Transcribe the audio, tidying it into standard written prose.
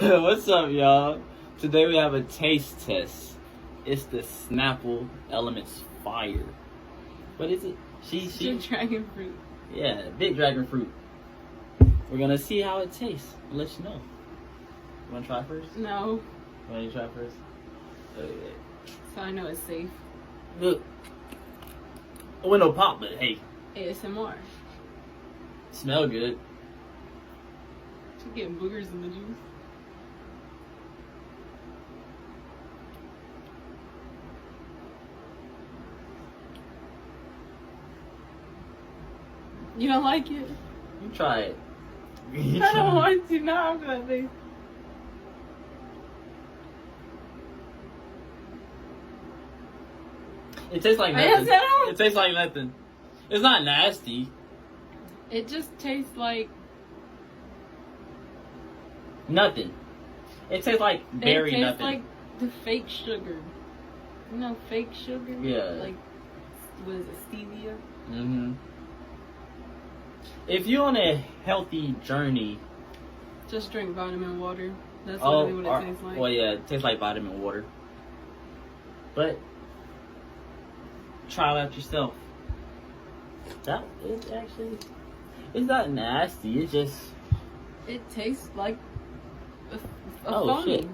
What's up, y'all? Today we have a taste test. It's the Snapple Elements Fire. What is it? Big dragon fruit. Yeah, big dragon fruit. We're gonna see how it tastes. I'll let you know. You wanna try first? No. You wanna try first? Okay. So I know it's safe. Look. I went no pop, but hey. ASMR. Smell good. She's getting boogers in the juice. You don't like it? You try it. I don't want to. Not after that thing. It tastes like nothing. It tastes like nothing. It's not nasty. It just tastes like nothing. It tastes like berry nothing. It tastes like the fake sugar. You know, fake sugar? Yeah. Like, what is it, stevia? Mm-hmm. If you're on a healthy journey, just drink vitamin water. That's literally what it tastes like. Well, yeah, it tastes like vitamin water. But try it out yourself. That is actually, it's not nasty. It's just, it tastes like a oh phony. shit.